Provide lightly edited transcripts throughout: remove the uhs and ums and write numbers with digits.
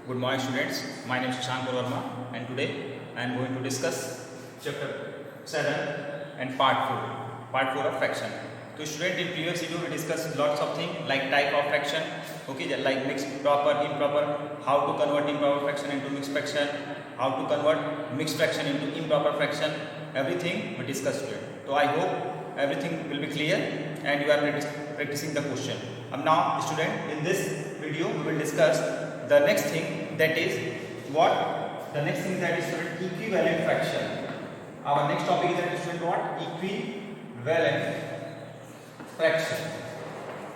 Good morning students, my name is Shashank Verma and today I am going to discuss chapter 7 and part 4 of fraction. So student, in previous video we discussed lots of things like type of fraction, okay, like mixed, proper, improper, how to convert improper fraction into mixed fraction, how to convert mixed fraction into improper fraction, everything we discussed student. So I hope everything will be clear and you are practicing the question. Now student, in this video we will discuss the next thing, that is student, equivalent fraction. Our next topic is that student what? Equivalent fraction.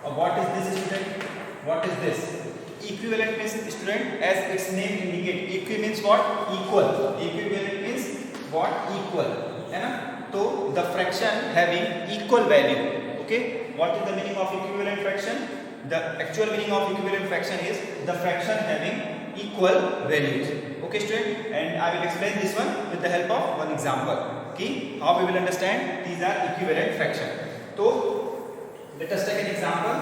What is this student? What is this? Equivalent means student, as its name indicates, equi means what? Equal. Equivalent means what? Equal. है ना? तो the fraction having equal value. Okay. What is the meaning of equivalent fraction? The actual meaning of equivalent fraction is the fraction having equal values. Okay student, and I will explain this one with the help of one example. Okay, how we will understand these are equivalent fraction. So let us take an example.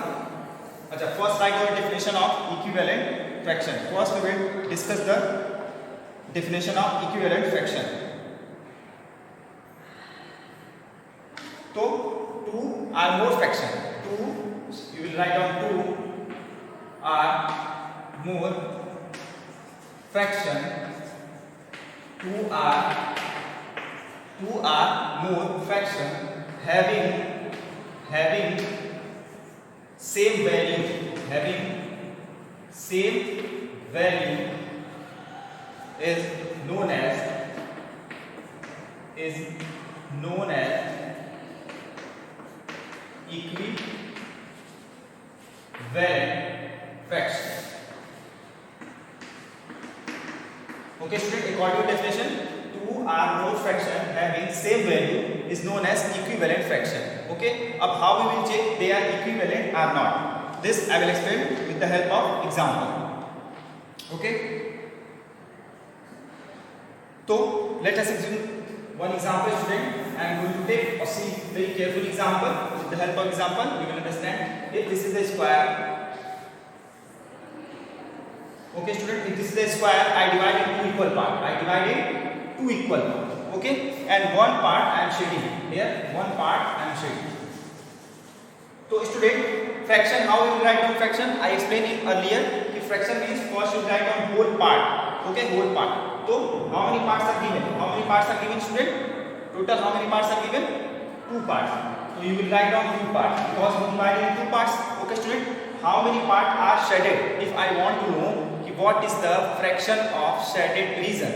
First write our definition of equivalent fraction. First we will discuss the definition of equivalent fraction. So two are more fraction. Two, you will write down 2 are more fraction. 2 are more fraction having same value. Is known as equivalent fraction. Okay student, according to definition, 2 are more fraction having same value is known as equivalent fraction. Okay, अब how we will check they are equivalent or not? This I will explain with the help of example. Okay, so let us examine one example student. I am going to take or see very careful example. With the help of example we will understand. If this is the square, okay student, if this is the square, I divide it into equal part. Okay, and one part I am shading here. So student, fraction, how we will write down fraction? I explained it earlier. If fraction means first you write down whole part. Okay, whole part. So how many parts are given? Student? Total how many parts are given? 2 parts. So you will write down 2 parts because we divide in 2 parts. Okay student, how many parts are shaded? If I want to know what is the fraction of shaded region,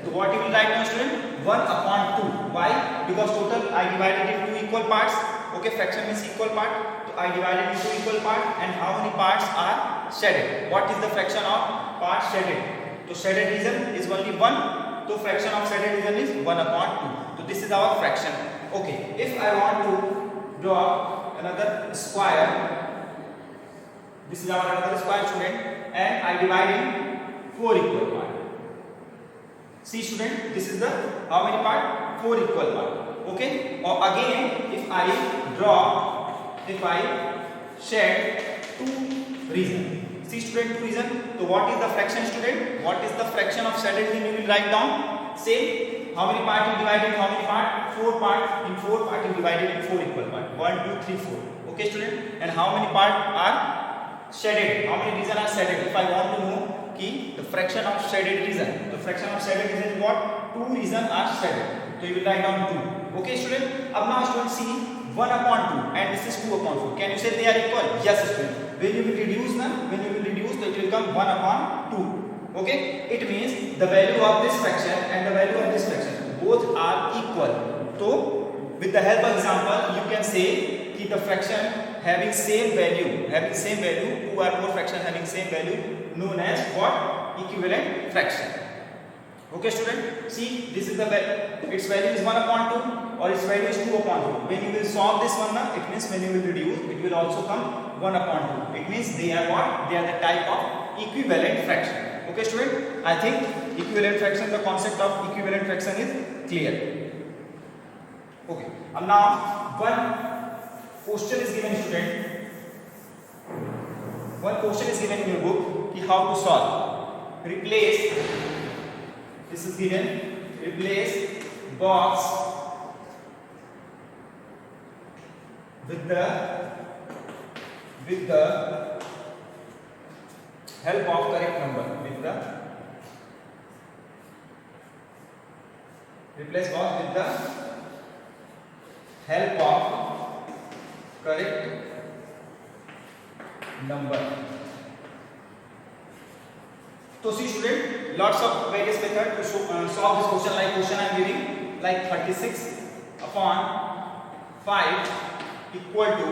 so what you will write down student? 1/2. Why? Because total I divided into equal parts. Okay, fraction means equal part. So I divided into equal part, and how many parts are shaded? What is the fraction of parts shaded? So shaded region is only 1. So fraction of shaded region is 1/2. So this is our fraction. Okay, if I want to draw another square, this is our another square student, and I divide in 4 equal parts. See student, this is the how many part? 4 equal parts. Okay, or again if I shade 2 regions. See student, 2 regions. So what is the fraction student? What is the fraction of shaded region? You will write down. Same. How many parts you divided? How many parts? 4 parts. In 4 parts you divided in 4 equal parts. 1, 2, 3, 4. Okay student. And how many parts are shaded? How many regions are shaded? If I want to know the fraction of shaded region, the fraction of shaded region is what? 2 regions are shaded. So you will write down 2. Okay student. Now student see 1/2 and this is 2/4. Can you say they are equal? Yes student. When you will reduce, so it will become 1/2. Okay, it means the value of this fraction and the value of this fraction both are equal. So with the help of example you can say the fraction having same value, 2 or more fraction having same value, known as what? Equivalent fraction. Okay student, see this is the value, its value is 1/2 or its value is 2/2. When you will solve this one, it means when you will reduce, it will also come 1/2. It means they are what? They are the type of equivalent fraction. Okay student, I think equivalent fraction, the concept of equivalent fraction is clear. Okay, now one question is given student. one question is given in your book कि how to solve. Replace, this is given, replace box with the help of correct number, with the replace box with the help of correct number. So see student, lots of various methods to solve this question. Like question I am giving, like 36 upon 5 equal to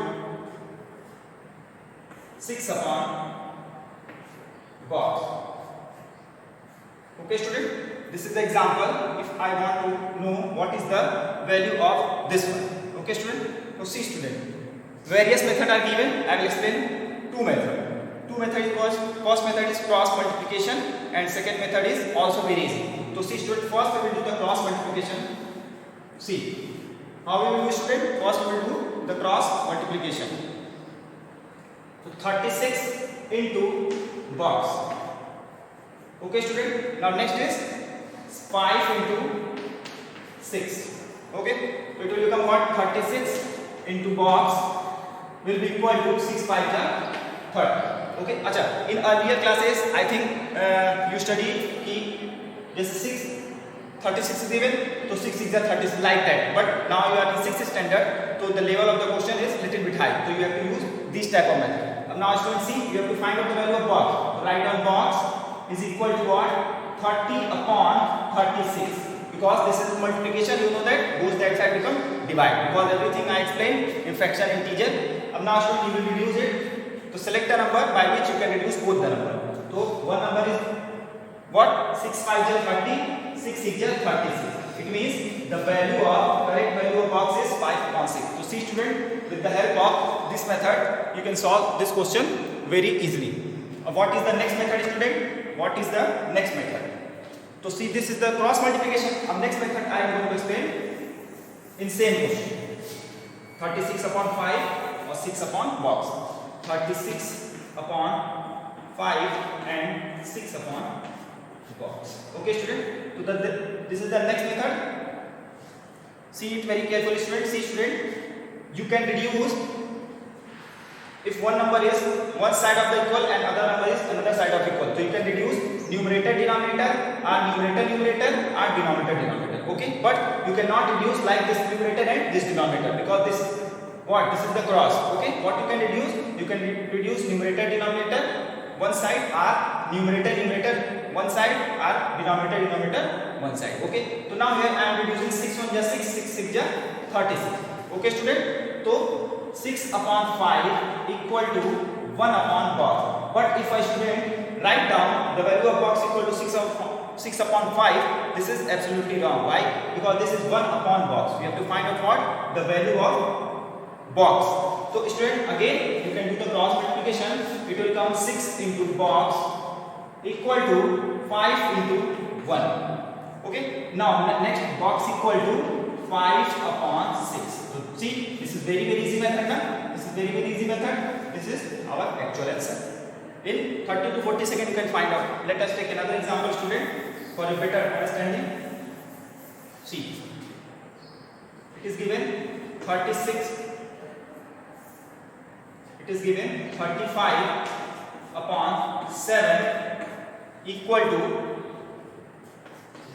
6 upon box. Okay student, this is the example. If I want to know what is the value of this one. Okay student, so see student, various methods are given. I will explain two methods. Two methods was, first method is cross multiplication and second method is also very easy. So see student, first we will do the cross multiplication. See how we will do student, first we will do the cross multiplication. So 36 into box. Okay student, now next is 5 into 6. Okay, so it will become what? 36 into box will be equal to 6 5 30. Okay, acha, in earlier classes I think you studied ki this 36 is given, so 6 6 are 36 like that. But now you are in 6th standard, so the level of the question is little bit high, so you have to use this type of method. Now students see, you have to find out the value of box. Write down box is equal to what? 30 upon 36. Because this is multiplication, you know that both that side become divide. Because everything I explained in fraction and integer. Now students, you will reduce it. So select a number by which you can reduce both the number. So one number is what? 6 5 30, 6 6 36. It means the value of correct value of box is 5 upon 6. So see student, with the help of this method, you can solve this question very easily. What is the next method student? What is the next method? So see, this is the cross multiplication. Next method I am going to explain in same question. 36 upon 5 or 6 upon box. 36 upon 5 and 6 upon box. Okay student, so this is the next method. See it very carefully student. See student, you can reduce if one number is one side of the equal and other number is another side of equal. So you can reduce numerator denominator or numerator or denominator. Okay, but you cannot reduce like this numerator and this denominator, because this what? This is the cross. Okay, what you can reduce? You can reduce numerator denominator one side or numerator one side or denominator one side. Okay, so now here I am reducing 6 1 6 6 6 36. Okay student, so 6 upon 5 equal to 1 upon box. But if I student write down the value of box equal to 6 upon 5, this is absolutely wrong. Why? Because this is 1 upon box. We have to find out what? The value of box. So student, again you can do the cross multiplication. It will come 6 into box equal to 5 into 1. Okay, now next box equal to 5 upon 6. So see, this is very easy method. This is very easy method. This is our actual answer. In 30 to 40 seconds you can find out. Let us take another example student for a better understanding. See, it is given 36. It is given 35 upon 7 equal to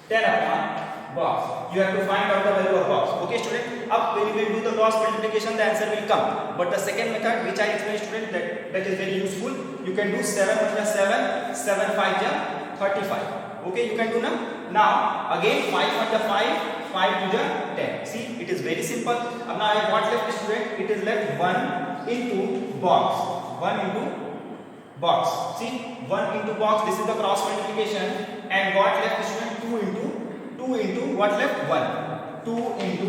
10 upon box. You have to find out the value of box. Okay student, up when you will do the cross multiplication, the answer will come. But the second method which I explained student, that is very useful. You can do 7 plus 7, 7 5 35. Okay, you can do now again 5 1 5, 5 2 10. See, it is very simple. Now I have what left student? It is left 1 into box. 1 into box. See, 1 into box. This is the cross multiplication. And what left student? 2 into what left? 1. 2 into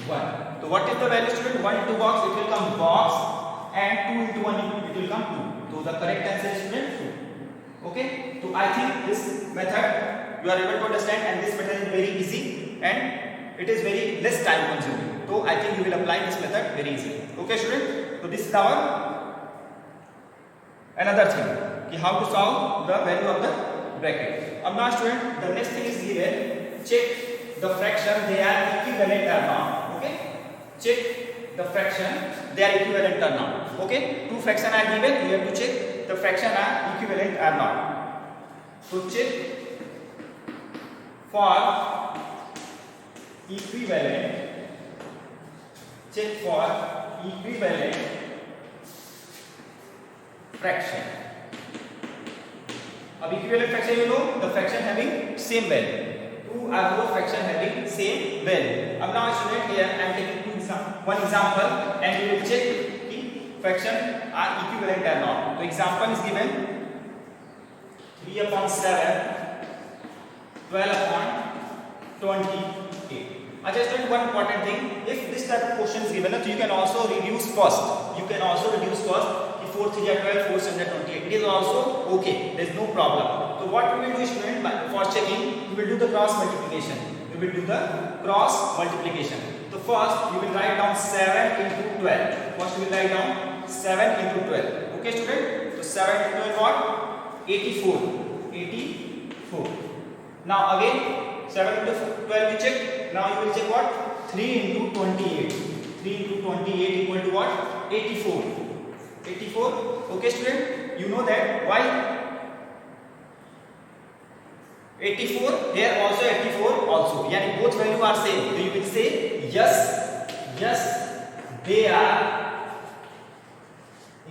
1. So what is the value student? 1 into box, it will come box, and 2 into 1 it will come 2. So the correct answer is student 2. Okay, so I think this method you are able to understand, and this method is very easy and it is very less time consuming. So I think you will apply this method very easily. Okay student, so this is our another thing कि how to solve the value of the bracket. अब now student, the next thing is given, check the fraction they are equivalent or not. Okay, check the fraction they are equivalent or not. Okay, two fraction are given, you have to check the fraction are equivalent or not. So check for equivalent, check for equivalent fraction. अब equivalent fraction you know the fraction having same value. Two or more fraction having same value. अब now student here I am taking one example and you will check the fraction are equivalent or not. The example is given 3 upon 7, 12 upon 28. Just one important thing, if this type of question is given, so you can also reduce first. You can also reduce first. 4 3 12, 4 7 28. It is also okay. There is no problem. So what we will do, student, for checking, we will do the cross multiplication. We will do the cross multiplication. So first, you will write down 7 into 12. First, you will write down 7 into 12. Okay, student. So 7 into 12 what? 84. 84. Now again, 7 into 12 you check. Now you will check what? 3 into 28. 3 into 28 equal to what? 84. 84. Okay, student. You know that. Why? 84. Here also 84 also. Yani both value are same. So you will say yes. Yes. They are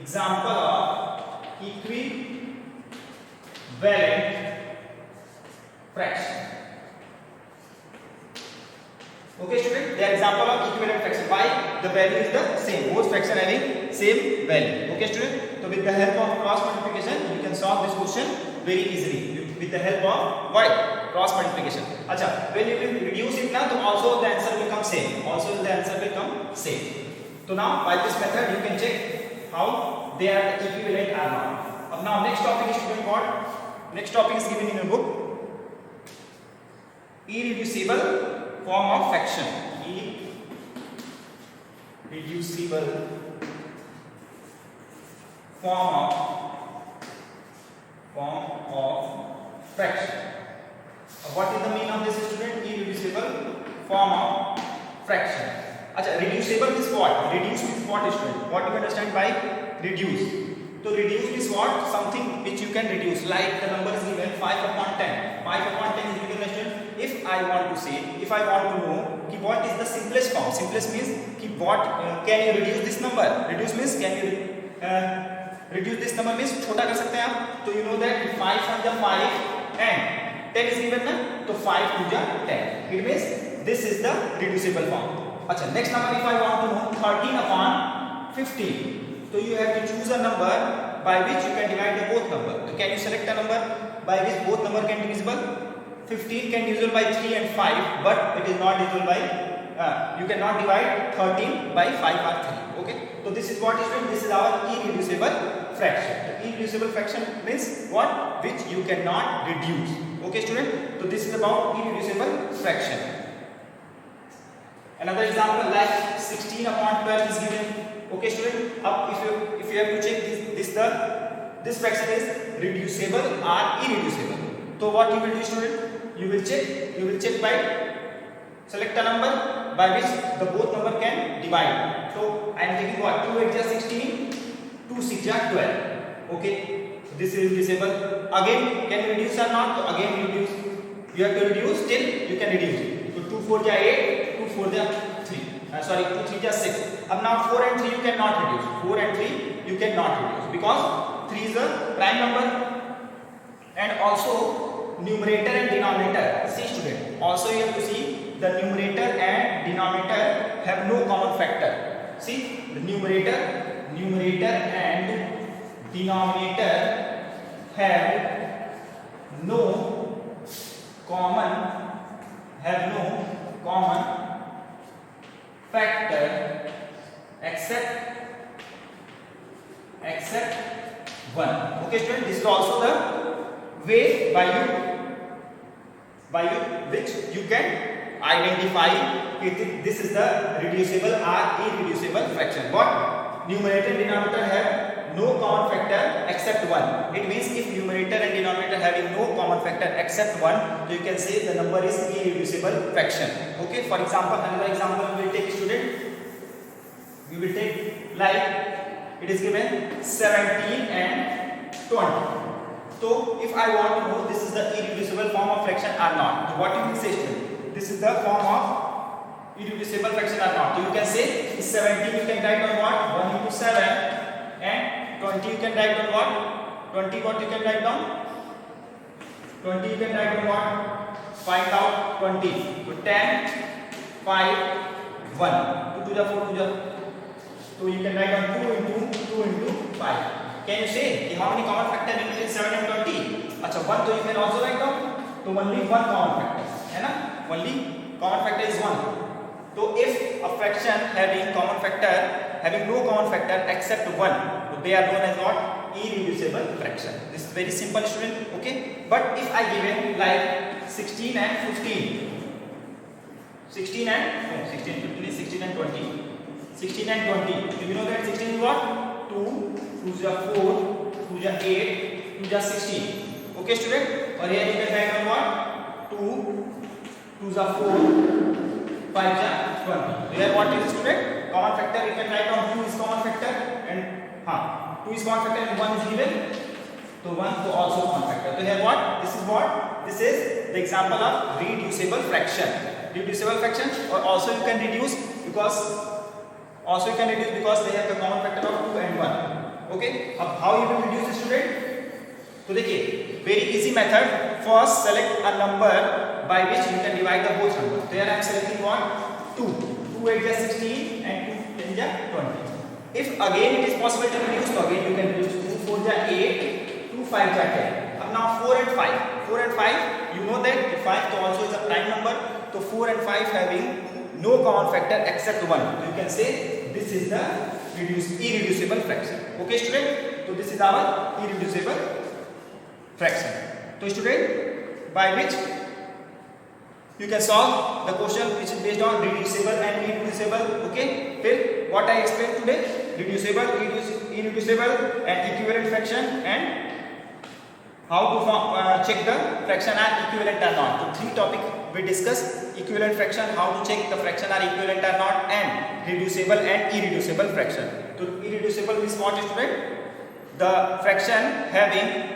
example of equivalent fraction. Okay, student, the example of equivalent fraction. Why? The value is the same. Both fraction having same value. Okay, student. So with the help of cross multiplication, you can solve this question very easily. With the help of what? Cross multiplication. Acha, when you will reduce it now, so also the answer will come same. Also the answer will come same. So now by this method, you can check how they are equivalent or not. Now next topic is student what? Next topic is given in your book. Irreducible form of fraction. Irreducible form of fraction. What is the meaning of this, student? Irreducible form of fraction. Acha, reducible is what? Reduce is what, student? What do you understand by reduce? So reduce is what? Something which you can reduce. Like the number is given 5 upon 10. 5 upon 10 is given, student. If I want to say, if I want to know what is the simplest form. Simplest means what can you reduce this number? Reduce means can you reduce this number means छोटा कर सकते हैं आप. So you know that 5 from the 5 and 10 is given ना, तो 5 to the 10. It means this is the reducible form. अच्छा, next number if I want to know 13 upon 15. So you have to choose a number by which you can divide the both number. So can you select a number by which both number can be divisible? 15 can divisible by 3 and 5, but it is not divisible by you cannot divide 13 by 5 or 3. Okay, so this is what is doing. This is our irreducible fraction. The irreducible fraction means what? Which you cannot reduce. Okay, student. So this is about irreducible fraction. Another example like 16 upon 12 is given. Okay, student. Up if you have to check this fraction is reducible or irreducible. So what you will do, student? You will check by select a number by which the both number can divide. So I am taking what? 2 8 is 16, 2 6 is 12. Okay, so this is reducible. Again, can you reduce or not? So again reduce. You have to reduce till you can reduce. So 2 4 is 8, 2 4 is 3. 2 3 is 6. Now 4 and 3 you cannot reduce. 4 and 3 you cannot reduce because 3 is a prime number and also numerator and denominator. See, student. Also you have to see the numerator and denominator have no common factor. See, the numerator and denominator have no common factor except 1. Okay, student. This is also the way by which you can identify if this is the reducible or irreducible fraction. What? Numerator and denominator have no common factor except except 1. It means if numerator and denominator having no common factor except 1, so you can say the number is irreducible fraction. Okay, for example, another example we will take, student. We will take like it is given 17 and 20. So if I want to know this is the irreducible form of fraction or not, so what you will say, student? This is the form of irreducible fraction or not. So you can say 17 you can write on what? 1 into 7, and 20 you can write on what? 20 what you can write down? 20 you can write on what? Find out 20. So 10, 5, 1. 2 to the 4 to the. So you can write on 2 into 5. Can you say how many common factor in between 7 and 20? Acha 1 so you can also write down. So only one common factor. है ना? Only common factor is 1. So if a fraction having common factor having no common factor except 1, so they are known as what? Irreducible fraction. This is very simple, student. Okay. But if I given like 16 and 15, 16 and 16 and 20. 16 and 20. Do you know that 16 is what? 2, 2 is 4, 2 is 8, 2 is 16. Okay, student? Or here you can write on what? 2, 2 is 4, 5 is 20. Here what is, student? Common factor. You can write on 2 is common factor and 2 is common factor and 1 is given. So 1 is also common factor. So here what? This is what? This is the example of reducible fraction. Reducible fraction, or also you can reduce because they have the common factor of 2 and 1. Okay. How you will reduce the, student? So देखिए, very easy method. First select a number by which you can divide the both numbers. There I am selecting what? 2. 2 8 is 16 and 2 10 is 20. If again it is possible to reduce, so again you can reduce 2 4 is 8, 2 5 is 10. Now 4 and 5. 4 and 5, you know that 5 also is a prime number. So 4 and 5 having no common factor except 1. So you can say this is the irreducible fraction. Okay, student? So this is our irreducible fraction. So student, by which you can solve the question which is based on reducible and irreducible. Okay. Then what I explained today: reducible, irreducible, and equivalent fraction, and how to check the fraction are equivalent or not. So 3 topics we discussed: equivalent fraction, how to check the fraction are equivalent or not, and reducible and irreducible fraction. So irreducible means what, student? The fraction having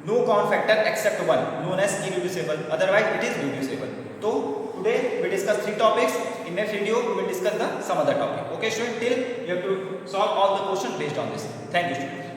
no common factor except 1, known as irreducible. Otherwise it is reducible. So today we discussed 3 topics. In next video we will discuss some other topic. Okay, student? Till you have to solve all the questions based on this. Thank you, student.